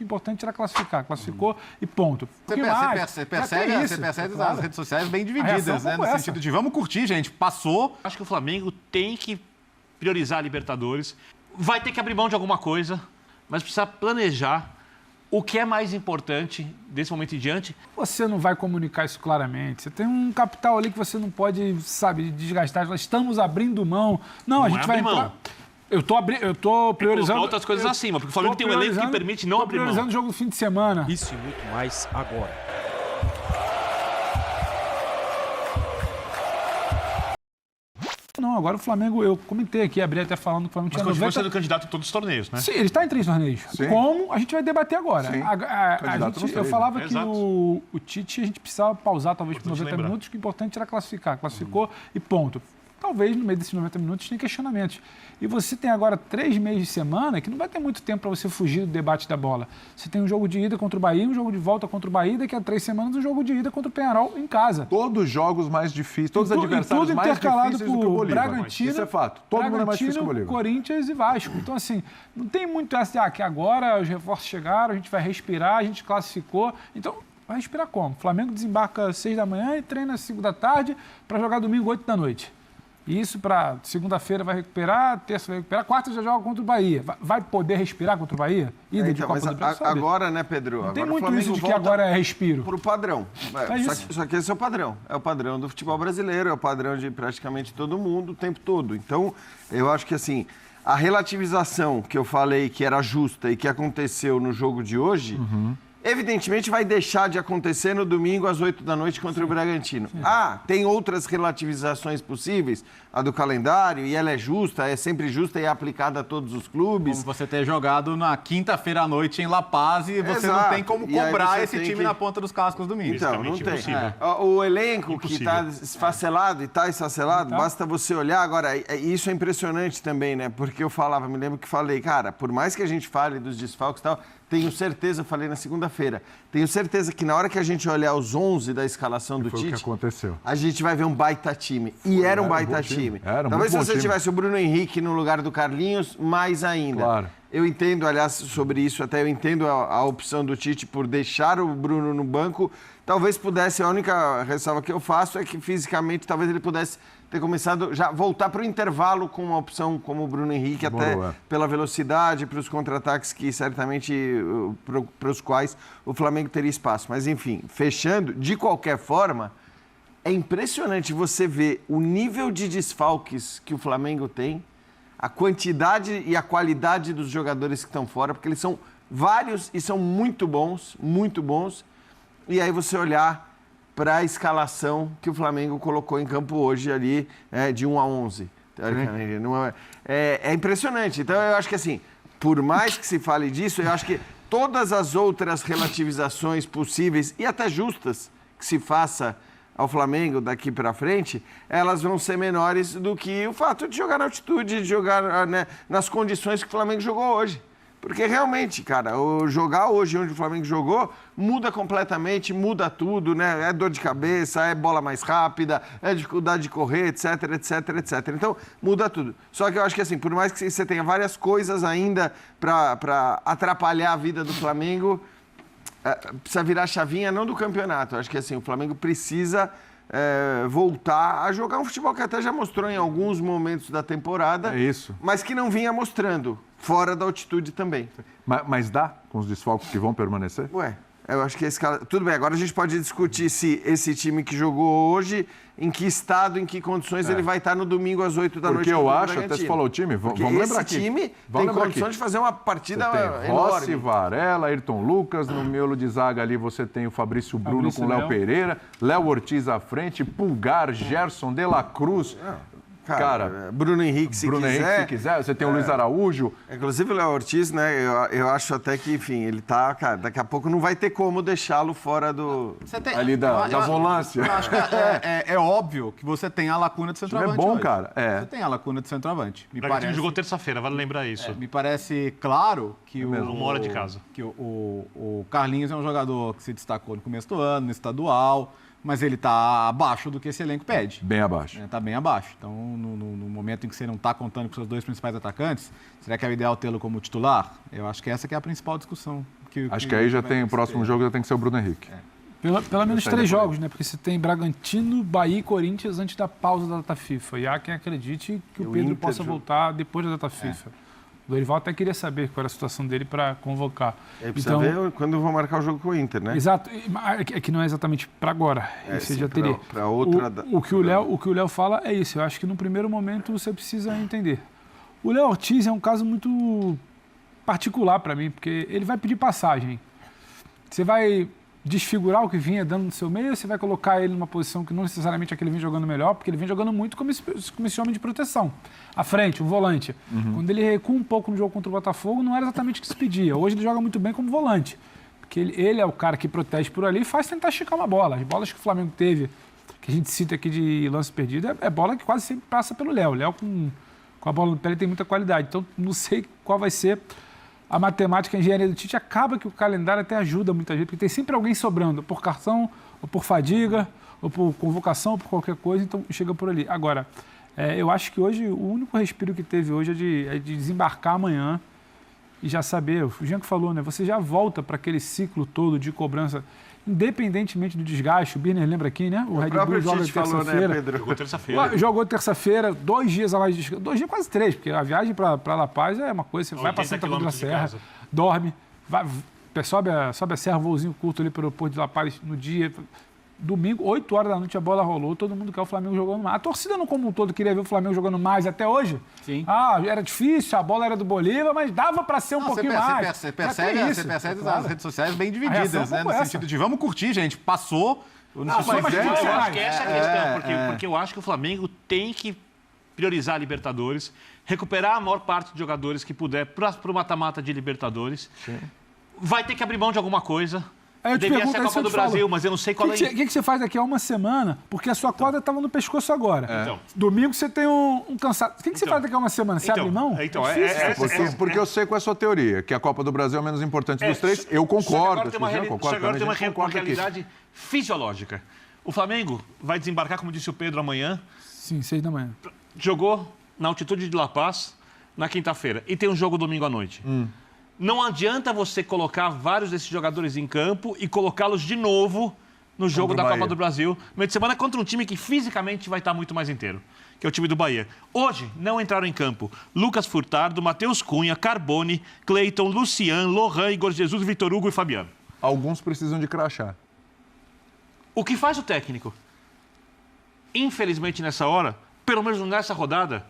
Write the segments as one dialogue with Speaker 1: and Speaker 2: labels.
Speaker 1: O importante era classificar. Classificou e ponto.
Speaker 2: Você percebe as redes sociais bem divididas, né? No sentido de vamos curtir, gente. Passou.
Speaker 3: Acho que o Flamengo tem que priorizar a Libertadores. Vai ter que abrir mão de alguma coisa, mas precisa planejar o que é mais importante desse momento em diante.
Speaker 1: Você não vai comunicar isso claramente. Você tem um capital ali que você não pode, sabe, desgastar. Estamos abrindo mão. Não, a gente vai entrar... Mão. Eu tô priorizando...
Speaker 3: outras coisas acima, porque o Flamengo tem um elenco que permite não abrir mão.
Speaker 1: Priorizando o jogo do fim de semana.
Speaker 4: Isso e muito mais agora.
Speaker 1: Não, agora o Flamengo, eu comentei aqui, abri até falando que o Flamengo
Speaker 3: tinha 90... Mas continua sendo candidato em todos os torneios, né?
Speaker 1: Sim, ele está em 3 torneios. Sim. Como a gente vai debater agora. Eu falava que o Tite, a gente precisava pausar talvez por 90 minutos, que o importante era classificar. Classificou e ponto. Talvez no meio desses 90 minutos tenha questionamentos. E você tem agora 3 meses de semana que não vai ter muito tempo para você fugir do debate da bola. Você tem um jogo de ida contra o Bahia, um jogo de volta contra o Bahia, daqui a 3 semanas um jogo de ida contra o Peñarol em casa.
Speaker 5: Todos os jogos mais difíceis, todos os adversários mais difíceis do que o Bolívar.
Speaker 1: Bragantino,
Speaker 5: isso é fato. Todo mundo é mais difícil que o Bolívar.
Speaker 1: Corinthians e Vasco. Então, assim, não tem muito essa de que agora os reforços chegaram, a gente vai respirar, a gente classificou. Então, vai respirar como? O Flamengo desembarca às 6 da manhã e treina às 5 da tarde para jogar domingo 8 da noite. Isso para segunda-feira vai recuperar, terça vai recuperar, quarta já joga contra o Bahia. Vai poder respirar contra o Bahia?
Speaker 6: Ida de Copa do Brasil, agora, né, Pedro?
Speaker 1: Não
Speaker 6: agora
Speaker 1: tem muito isso de que agora é respiro.
Speaker 6: Para o padrão. Só que esse é o padrão. É o padrão do futebol brasileiro, é o padrão de praticamente todo mundo o tempo todo. Então, eu acho que assim, a relativização que eu falei que era justa e que aconteceu no jogo de hoje... evidentemente vai deixar de acontecer no domingo às 8 da noite contra o Bragantino. Tem outras relativizações possíveis, a do calendário, e ela é justa, é sempre justa e é aplicada a todos os clubes.
Speaker 2: Como você ter jogado na quinta-feira à noite em La Paz e você não tem como cobrar esse time na ponta dos cascos domingo.
Speaker 6: Então, não tem. O elenco que está esfacelado e está esfacelado, basta você olhar. Agora, isso é impressionante também, né? Porque eu falava, me lembro que falei, cara, por mais que a gente fale dos desfalques e tal, tenho certeza, falei na segunda-feira, tenho certeza que na hora que a gente olhar os 11 da escalação do Tite,
Speaker 5: o que aconteceu.
Speaker 6: A gente vai ver um baita time. E era um baita time. Talvez se você tivesse o Bruno Henrique no lugar do Carlinhos, mais ainda.
Speaker 5: Claro.
Speaker 6: Eu entendo, aliás, sobre isso, até eu entendo a opção do Tite por deixar o Bruno no banco. Talvez pudesse, a única ressalva que eu faço é que fisicamente talvez ele pudesse ter começado já voltar para o intervalo com uma opção como o Bruno Henrique, até pela velocidade, para os contra-ataques que certamente para os quais o Flamengo teria espaço. Mas enfim, fechando, de qualquer forma, é impressionante você ver o nível de desfalques que o Flamengo tem, a quantidade e a qualidade dos jogadores que estão fora, porque eles são vários e são muito bons, muito bons. E aí você olhar para a escalação que o Flamengo colocou em campo hoje ali, de 1 a 11. É impressionante. Então, eu acho que assim, por mais que se fale disso, eu acho que todas as outras relativizações possíveis e até justas que se faça ao Flamengo daqui para frente, elas vão ser menores do que o fato de jogar na altitude, de jogar, né, nas condições que o Flamengo jogou hoje. Porque realmente, cara, jogar hoje onde o Flamengo jogou muda completamente, muda tudo, né? É dor de cabeça, é bola mais rápida, é dificuldade de correr, etc, etc, etc. Então, muda tudo. Só que eu acho que assim, por mais que você tenha várias coisas ainda para atrapalhar a vida do Flamengo, precisa virar a chavinha não do campeonato. Eu acho que assim, o Flamengo precisa voltar a jogar um futebol que até já mostrou em alguns momentos da temporada, mas que não vinha mostrando. Fora da altitude também.
Speaker 5: Mas dá com os desfalques que vão permanecer?
Speaker 6: Eu acho que esse cara... Tudo bem, agora a gente pode discutir se esse time que jogou hoje, em que estado, em que condições ele vai estar no domingo às 8 da noite.
Speaker 5: Porque eu acho, até você falou o time, vamos lembrar aqui.
Speaker 6: Esse time tem condições de fazer uma partida enorme.
Speaker 5: Rossi, Varela, Ayrton Lucas, no miolo de zaga ali você tem o Fabrício Bruno com o Léo Pereira, Léo Ortiz à frente, Pulgar, Gerson, De La Cruz...
Speaker 6: Cara, Bruno Henrique, se quiser.
Speaker 5: Você tem o Luiz Araújo.
Speaker 6: Inclusive o Léo Ortiz, né? Eu acho até que, enfim, ele tá... Cara, daqui a pouco não vai ter como deixá-lo fora do...
Speaker 5: Ali da volância.
Speaker 2: Eu acho que é óbvio que você tem a lacuna de centroavante.
Speaker 5: É bom, hoje. Cara.
Speaker 2: Você tem a lacuna de centroavante.
Speaker 3: O Bragantino jogou terça-feira, vale lembrar isso.
Speaker 2: Me parece claro que
Speaker 3: uma hora de casa.
Speaker 2: Que o Carlinhos é um jogador que se destacou no começo do ano, no estadual... Mas ele está abaixo do que esse elenco pede.
Speaker 5: Bem abaixo.
Speaker 2: Está bem abaixo. Então, no momento em que você não está contando com seus 2 principais atacantes, será que é o ideal tê-lo como titular? Eu acho que essa que é a principal discussão
Speaker 5: Acho que aí já tem o próximo jogo, já tem que ser o Bruno Henrique.
Speaker 1: Pelo menos 3 jogos, né? Porque você tem Bragantino, Bahia e Corinthians antes da pausa da data FIFA. E há quem acredite que o Pedro possa voltar depois da data FIFA. O Dorival até queria saber qual era a situação dele para convocar.
Speaker 6: Precisa ver quando eu vou marcar o jogo com o Inter, né?
Speaker 1: Exato. É que não é exatamente para agora. Você já teria.
Speaker 6: Para outra...
Speaker 1: O que o Léo fala é isso. Eu acho que no primeiro momento você precisa entender. O Léo Ortiz é um caso muito particular para mim, porque ele vai pedir passagem. Você vai desfigurar o que vinha dando no seu meio, você vai colocar ele numa posição que não necessariamente é que ele vem jogando melhor, porque ele vem jogando muito como esse homem de proteção. À frente, um volante. Quando ele recua um pouco no jogo contra o Botafogo, não era exatamente o que se pedia. Hoje ele joga muito bem como volante, porque ele é o cara que protege por ali e faz tentar esticar uma bola. As bolas que o Flamengo teve, que a gente cita aqui de lance perdido, é bola que quase sempre passa pelo Léo. O Léo com a bola no pé ele tem muita qualidade. Então, não sei qual vai ser a matemática, a engenharia do Tite. Acaba que o calendário até ajuda muita gente, porque tem sempre alguém sobrando, por cartão, ou por fadiga, ou por convocação, ou por qualquer coisa, então chega por ali. Agora, eu acho que hoje o único respiro que teve hoje é de desembarcar amanhã e já saber, o Jean que falou, né? Você já volta para aquele ciclo todo de cobrança, independentemente do desgaste. O Birner lembra aqui, né? O Red Bull joga terça-feira.
Speaker 3: Né, jogou terça-feira.
Speaker 1: Jogou terça-feira, 2 dias a mais de descanso. 2 dias, quase 3, porque a viagem para La Paz é uma coisa. Você vai para Santa Cruz da Serra, dorme, sobe a serra, um voozinho curto ali para o aeroporto de La Paz no dia. Domingo, 8 horas da noite, a bola rolou, todo mundo quer o Flamengo jogando mais. A torcida, no como um todo, queria ver o Flamengo jogando mais até hoje.
Speaker 2: Sim.
Speaker 1: Era difícil, a bola era do Bolívar, mas dava para ser um pouquinho mais.
Speaker 2: Você percebe as redes sociais bem divididas, né? No sentido de vamos curtir, gente. Passou.
Speaker 3: Eu acho que essa é a questão, porque eu acho que o Flamengo tem que priorizar a Libertadores, recuperar a maior parte dos jogadores que puder para o mata-mata de Libertadores. Sim. Vai ter que abrir mão de alguma coisa. Devia ser a Copa do Brasil, mas eu não sei qual é.
Speaker 1: O que você faz daqui a uma semana? Porque a sua corda estava no pescoço agora.
Speaker 3: Então.
Speaker 1: Domingo você tem um cansado. O que você faz daqui a uma semana? Você abre mão?
Speaker 5: Porque eu sei qual é a sua teoria, que a Copa do Brasil é a menos importante dos 3. Eu concordo.
Speaker 3: Agora tem uma realidade fisiológica. O Flamengo vai desembarcar, como disse o Pedro, amanhã.
Speaker 1: Sim, 6 da manhã.
Speaker 3: Jogou na altitude de La Paz na quinta-feira. E tem um jogo domingo à noite. Não adianta você colocar vários desses jogadores em campo e colocá-los de novo no jogo da Copa do Brasil, no meio de semana, contra um time que fisicamente vai estar muito mais inteiro, que é o time do Bahia. Hoje, não entraram em campo Lucas Furtado, Matheus Cunha, Carbone, Cleiton, Lucian, Lohan, Igor Jesus, Vitor Hugo e Fabiano.
Speaker 5: Alguns precisam de crachá.
Speaker 3: O que faz o técnico? Infelizmente, nessa hora, pelo menos nessa rodada,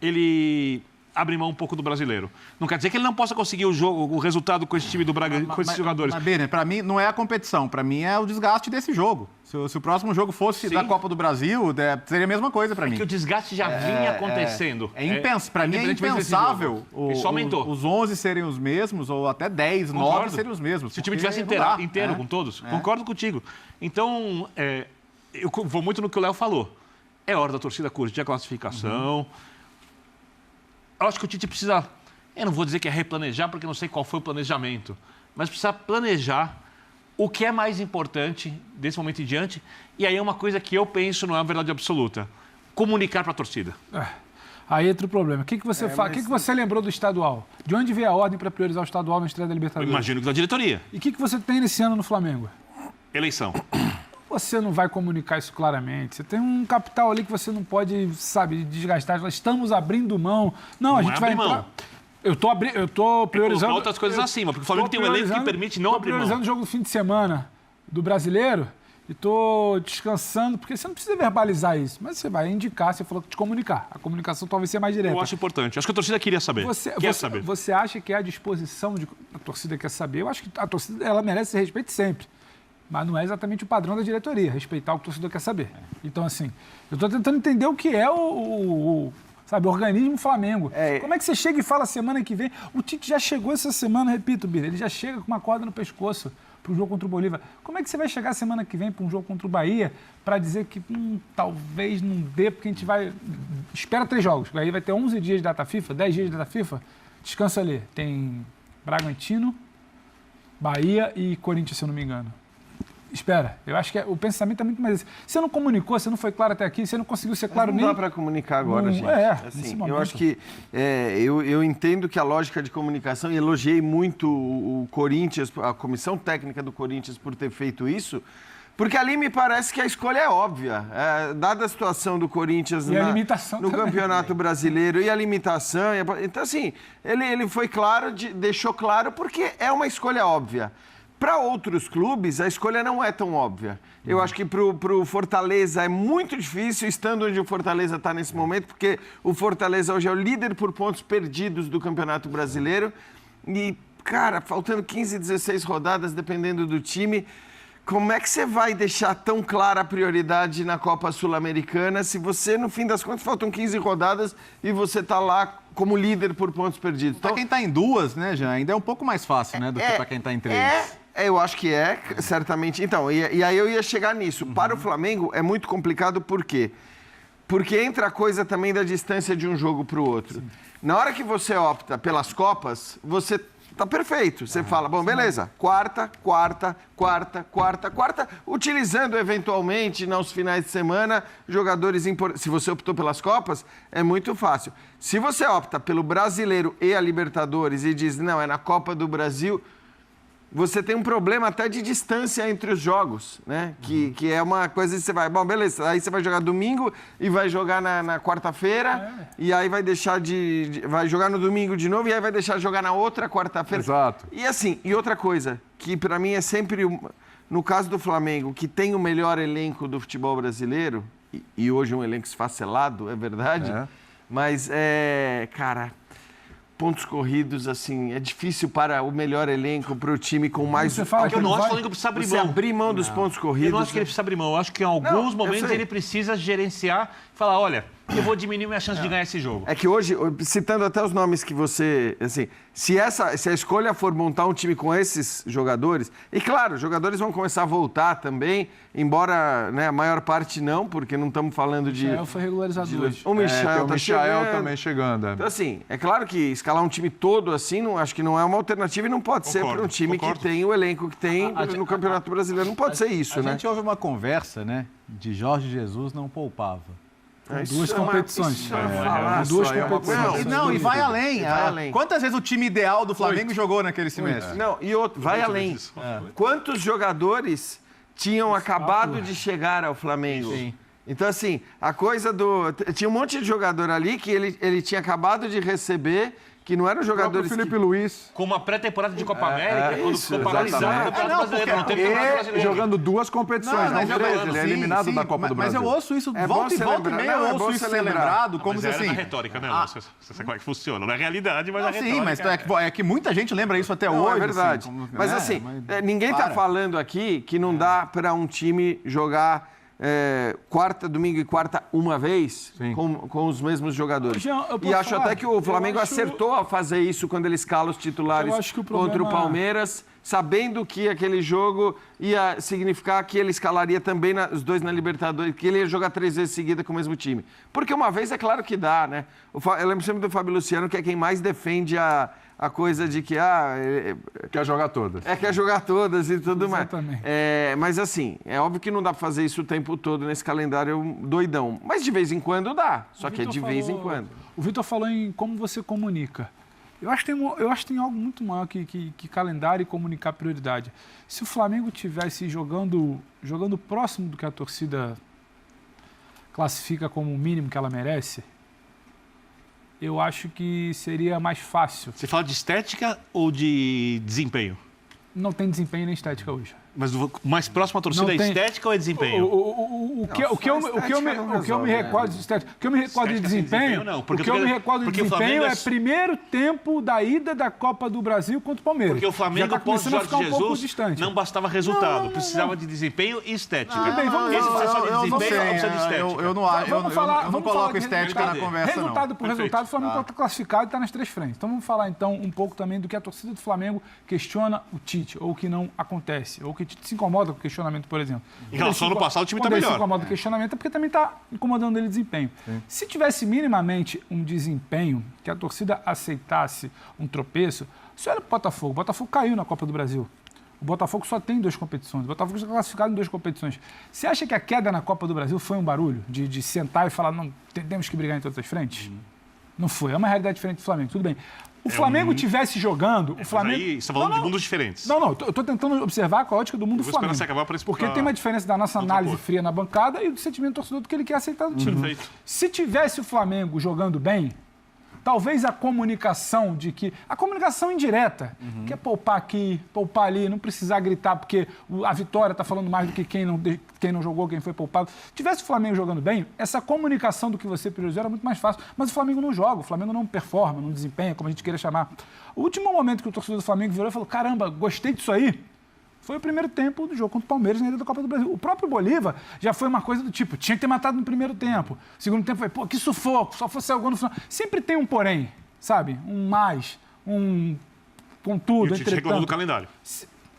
Speaker 3: ele abre mão um pouco do brasileiro. Não quer dizer que ele não possa conseguir o resultado com esse time do Bragantino, com esses jogadores.
Speaker 2: Mas, para mim, não é a competição. Para mim, é o desgaste desse jogo. Se o próximo jogo fosse da Copa do Brasil, seria a mesma coisa para mim.
Speaker 3: Que o desgaste já vinha acontecendo.
Speaker 2: Para mim, é impensável
Speaker 3: Isso aumentou.
Speaker 2: Os 11 serem os mesmos, ou até 10, 9 serem os mesmos.
Speaker 3: Se o time tivesse inteiro com todos, concordo contigo. Então, eu vou muito no que o Léo falou. É hora da torcida curtir a classificação. Eu acho que o Tite precisa, eu não vou dizer que é replanejar, porque não sei qual foi o planejamento, mas precisa planejar o que é mais importante desse momento em diante. E aí é uma coisa que eu penso, não é uma verdade absoluta. Comunicar para a torcida.
Speaker 1: Aí entra o problema. O que você faz? O que você lembrou do estadual? De onde veio a ordem para priorizar o estadual na estreia da Libertadores?
Speaker 3: Eu imagino que da diretoria.
Speaker 1: E o que você tem nesse ano no Flamengo?
Speaker 3: Eleição.
Speaker 1: Você não vai comunicar isso claramente. Você tem um capital ali que você não pode, desgastar. Nós estamos abrindo mão. Não, a gente vai entrar... Eu tô priorizando...
Speaker 3: outras coisas acima, porque o Flamengo tem um elenco que permite não abrir mão.
Speaker 1: Estou priorizando o jogo do fim de semana do Brasileiro e estou descansando, porque você não precisa verbalizar isso, mas você vai indicar, você falou de comunicar. A comunicação talvez seja mais direta.
Speaker 3: Eu acho importante. Acho que a torcida queria saber.
Speaker 1: Você acha que é a disposição a torcida quer saber? Eu acho que a torcida ela merece esse respeito sempre. Mas não é exatamente o padrão da diretoria, respeitar o que o torcedor quer saber. Então, assim, eu estou tentando entender o que é o organismo Flamengo. Como é que você chega e fala semana que vem? O Tite já chegou essa semana, repito, Bira, ele já chega com uma corda no pescoço para o jogo contra o Bolívar. Como é que você vai chegar semana que vem para um jogo contra o Bahia para dizer que talvez não dê, porque a gente vai... Espera 3 jogos, aí vai ter 11 dias de data FIFA, 10 dias de data FIFA, descansa ali. Tem Bragantino, Bahia e Corinthians, se eu não me engano. espera. Eu acho que o pensamento é muito mais esse. Você não comunicou, você não foi claro até aqui, você não conseguiu ser claro nem...
Speaker 6: Não dá para comunicar agora, gente. Assim, eu acho que... eu entendo que a lógica de comunicação, e elogiei muito o Corinthians, a comissão técnica do Corinthians por ter feito isso, porque ali me parece que a escolha é óbvia. Dada a situação do Corinthians no Campeonato Brasileiro e a limitação. Então, assim, ele foi claro, deixou claro, porque é uma escolha óbvia. Para outros clubes, a escolha não é tão óbvia. Eu acho que para o Fortaleza é muito difícil, estando onde o Fortaleza está nesse momento, porque o Fortaleza hoje é o líder por pontos perdidos do Campeonato Brasileiro. E, cara, faltando 15, 16 rodadas, dependendo do time, como é que você vai deixar tão clara a prioridade na Copa Sul-Americana se você, no fim das contas, faltam 15 rodadas e você está lá como líder por pontos perdidos?
Speaker 2: Para quem está em duas, né, Jean, ainda é um pouco mais fácil, né, do que para quem está em três.
Speaker 6: Eu acho que certamente. Então, e aí eu ia chegar nisso. Para o Flamengo é muito complicado, por quê? Porque entra a coisa também da distância de um jogo para o outro. Sim. Na hora que você opta pelas Copas, você tá perfeito. Você fala, bom, beleza, quarta, utilizando eventualmente nos finais de semana jogadores importantes. Se você optou pelas Copas, é muito fácil. Se você opta pelo Brasileiro e a Libertadores e diz, não, é na Copa do Brasil, você tem um problema até de distância entre os jogos, né? Que é uma coisa que você vai... Bom, beleza, aí você vai jogar domingo e vai jogar na quarta-feira e aí vai deixar vai jogar no domingo de novo e aí vai deixar de jogar na outra quarta-feira.
Speaker 5: Exato.
Speaker 6: E assim, e outra coisa, que para mim é sempre... No caso do Flamengo, que tem o melhor elenco do futebol brasileiro, e hoje um elenco esfacelado, é verdade, mas cara... Pontos corridos, assim, é difícil para o melhor elenco, para o time com mais...
Speaker 3: Você fala que eu não acho que o Flamengo precisa abrir mão.
Speaker 6: Você abrir mão dos pontos corridos.
Speaker 3: Eu não acho que ele precisa abrir mão. Eu acho que em alguns momentos ele precisa gerenciar e falar, olha, eu vou diminuir minha chance de ganhar esse jogo.
Speaker 6: É que hoje, citando até os nomes que você... Assim, se a escolha for montar um time com esses jogadores... E claro, os jogadores vão começar a voltar também, embora, né, a maior parte não, porque não estamos falando de...
Speaker 1: O Michel foi regularizado hoje.
Speaker 6: O Michel
Speaker 5: também chegando.
Speaker 6: Então, assim, é claro que escalar um time todo assim, acho que não é uma alternativa e não pode ser para um time que tem o elenco que tem no Campeonato Brasileiro. Não pode ser isso, né?
Speaker 2: A gente ouve uma conversa, né, de Jorge Jesus não poupava.
Speaker 1: Duas competições.
Speaker 2: Duas competições. Não, e vai além. Quantas vezes o time ideal do Flamengo jogou naquele semestre?
Speaker 6: Não, e outro, vai além. Quantos jogadores tinham acabado de chegar ao Flamengo? Sim. Então, assim, a coisa do... Tinha um monte de jogador ali que ele tinha acabado de receber, que não eram jogadores...
Speaker 5: O Felipe Luiz.
Speaker 3: Com uma pré-temporada de Copa América, quando paralisado o Campeonato Brasileiro. Não teve Campeonato Brasileiro.
Speaker 5: Jogando duas competições, não três. Ele é eliminado da Copa do Brasil.
Speaker 2: Mas eu ouço isso, volta e meia eu ouço isso ser lembrado, como se assim...
Speaker 3: Mas é retórica, né? Você sabe como é que funciona. Não é realidade, mas é retórica.
Speaker 2: Sim, mas é que muita gente lembra isso até hoje.
Speaker 6: É verdade. Mas assim, ninguém está falando aqui que não dá para um time jogar... domingo e quarta uma vez com os mesmos jogadores. E acho até que o Flamengo acertou a fazer isso quando ele escala os titulares contra o Palmeiras, sabendo que aquele jogo ia significar que ele escalaria também os dois na Libertadores, que ele ia jogar 3 vezes seguida com o mesmo time. Porque uma vez é claro que dá, né? Eu lembro sempre do Fábio Luciano, que é quem mais defende a coisa de que...
Speaker 5: quer jogar todas.
Speaker 6: Quer jogar todas e tudo mais.
Speaker 1: Exatamente.
Speaker 6: Mas assim, é óbvio que não dá pra fazer isso o tempo todo nesse calendário doidão. Mas de vez em quando dá. Só que é de vez em quando.
Speaker 1: O Vitor falou em como você comunica. Eu acho que tem algo muito maior que calendário e comunicar prioridade. Se o Flamengo tivesse jogando próximo do que a torcida classifica como o mínimo que ela merece... eu acho que seria mais fácil.
Speaker 3: Você fala de estética ou de desempenho?
Speaker 1: Não tem desempenho nem estética hoje.
Speaker 3: Mas o mais próximo à torcida é estética ou é desempenho?
Speaker 1: O que eu me recordo de estética, o que eu me recordo de desempenho, é primeiro tempo da ida da Copa do Brasil contra o Palmeiras.
Speaker 3: Porque o Flamengo, pós Jorge Jesus, não bastava resultado, precisava de desempenho e estética.
Speaker 1: Esse
Speaker 3: precisa só de desempenho ou precisa de estética?
Speaker 2: Eu não acho, eu não coloco estética na conversa, não.
Speaker 1: Resultado por resultado, o Flamengo está classificado e está nas 3 frentes. Então vamos falar então um pouco também do que a torcida do Flamengo questiona o Tite, ou o que não acontece, ou o que se incomoda com o questionamento, por exemplo.
Speaker 3: Em relação ao passado, o time está melhor.
Speaker 1: Se incomoda com o questionamento é porque também está incomodando ele o desempenho. Sim. Se tivesse minimamente um desempenho, que a torcida aceitasse um tropeço, você olha para o Botafogo. O Botafogo caiu na Copa do Brasil. O Botafogo só tem 2 competições. O Botafogo está classificado em 2 competições. Você acha que a queda na Copa do Brasil foi um barulho? De sentar e falar, não, temos que brigar em todas as frentes? Não foi. É uma realidade diferente do Flamengo. Tudo bem. O Flamengo tivesse jogando... O Flamengo...
Speaker 3: Aí você está falando de mundos diferentes.
Speaker 1: Não. Eu estou tentando observar com a ótica do mundo do Flamengo.
Speaker 3: Você acabar para
Speaker 1: porque tem uma diferença da nossa análise fria na bancada e do sentimento do torcedor do que ele quer aceitar do time.
Speaker 3: Perfeito.
Speaker 1: Se tivesse o Flamengo jogando bem... Talvez a comunicação a comunicação indireta, que é poupar aqui, poupar ali, não precisar gritar, porque a vitória está falando mais do que quem não jogou, quem foi poupado. Tivesse o Flamengo jogando bem, essa comunicação do que você priorizou era muito mais fácil. Mas o Flamengo não joga, o Flamengo não performa, não desempenha, como a gente queira chamar. O último momento que o torcedor do Flamengo virou e falou, caramba, gostei disso aí, foi o primeiro tempo do jogo contra o Palmeiras na ida da Copa do Brasil. O próprio Bolívar já foi uma coisa do tipo, tinha que ter matado no primeiro tempo. Segundo tempo foi, que sufoco, só fosse algo no final. Sempre tem um porém, sabe? Um mais, um contudo,
Speaker 3: entretanto. Reclamou do calendário.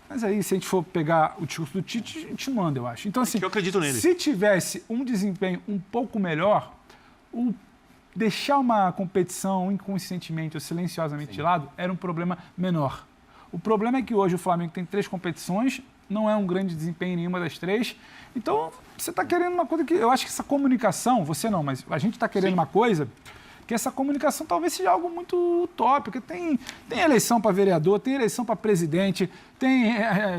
Speaker 1: Mas aí, se a gente for pegar o discurso do Tite, a gente não anda, eu acho. Então, assim,
Speaker 3: eu acredito nele.
Speaker 1: Se tivesse um desempenho um pouco melhor, deixar uma competição inconscientemente ou silenciosamente de lado era um problema menor. O problema é que hoje o Flamengo tem 3 competições, não é um grande desempenho em nenhuma das 3. Então, você está querendo uma coisa que... Eu acho que essa comunicação, você não, mas a gente está querendo uma coisa que essa comunicação talvez seja algo muito utópico. Tem eleição para vereador, tem eleição para presidente, tem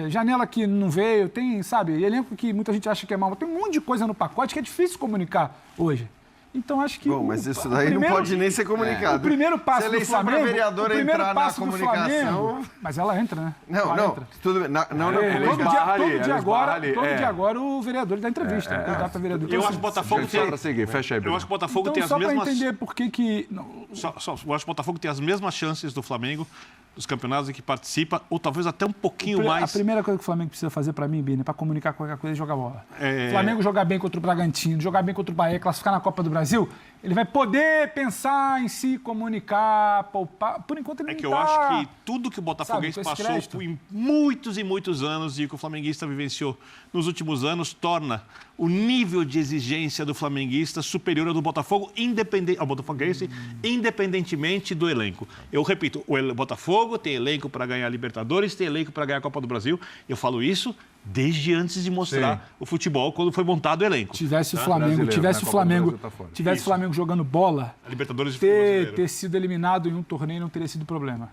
Speaker 1: janela que não veio, tem, sabe, elenco que muita gente acha que é mal. Tem um monte de coisa no pacote que é difícil comunicar hoje. Então, acho que...
Speaker 6: Bom, mas isso daí não pode nem ser comunicado.
Speaker 1: O primeiro passo do Flamengo...
Speaker 6: Se a vereador entrar na comunicação...
Speaker 1: Mas ela entra, né?
Speaker 6: Não,
Speaker 1: entra.
Speaker 6: Tudo bem. Não,
Speaker 1: todo dia agora o vereador dá entrevista.
Speaker 3: Eu acho que o Botafogo tem...
Speaker 5: Fecha aí,
Speaker 3: eu acho que o Botafogo tem as
Speaker 1: mesmas...
Speaker 3: mesmas...
Speaker 1: Só para entender por que...
Speaker 3: Eu acho que o Botafogo tem as mesmas chances do Flamengo, dos campeonatos em que participa, ou talvez até um pouquinho mais...
Speaker 1: A primeira coisa que o Flamengo precisa fazer para mim, Bini, para comunicar qualquer coisa é jogar bola. O Flamengo jogar bem contra o Bragantino, jogar bem contra o Bahia, classificar na Copa do Brasil, ele vai poder pensar em si, comunicar, poupar. Por enquanto ele não
Speaker 3: eu acho que tudo que o Botafoguense passou por muitos e muitos anos e que o flamenguista vivenciou nos últimos anos torna o nível de exigência do flamenguista superior ao do Botafogo, independentemente do elenco. Eu repito, o Botafogo tem elenco para ganhar a Libertadores, tem elenco para ganhar a Copa do Brasil. Eu falo isso desde antes de mostrar o futebol, quando foi montado o elenco.
Speaker 1: Tivesse o Flamengo jogando bola,
Speaker 3: a Libertadores
Speaker 1: ter sido eliminado em um torneio não teria sido problema.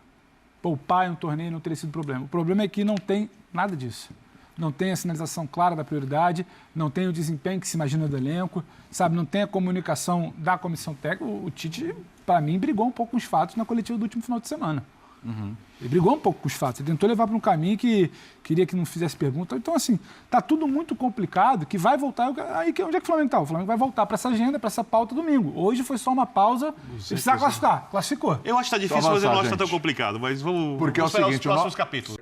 Speaker 1: Poupar em um torneio não teria sido problema. O problema é que não tem nada disso. Não tem a sinalização clara da prioridade, não tem o desempenho que se imagina do elenco, sabe? Não tem a comunicação da comissão técnica. O Tite, para mim, brigou um pouco com os fatos na coletiva do último final de semana. Ele brigou um pouco com os fatos. Ele tentou levar para um caminho que queria que não fizesse pergunta. Então, assim, tá tudo muito complicado, que vai voltar... Aí, onde é que o Flamengo está? O Flamengo vai voltar para essa agenda, para essa pauta domingo. Hoje foi só uma pausa e precisa classificar. Classificou.
Speaker 3: Eu acho que está difícil, mas eu não acho que está tão complicado. Mas vamos
Speaker 5: Porque é o seguinte,
Speaker 3: os próximos capítulos.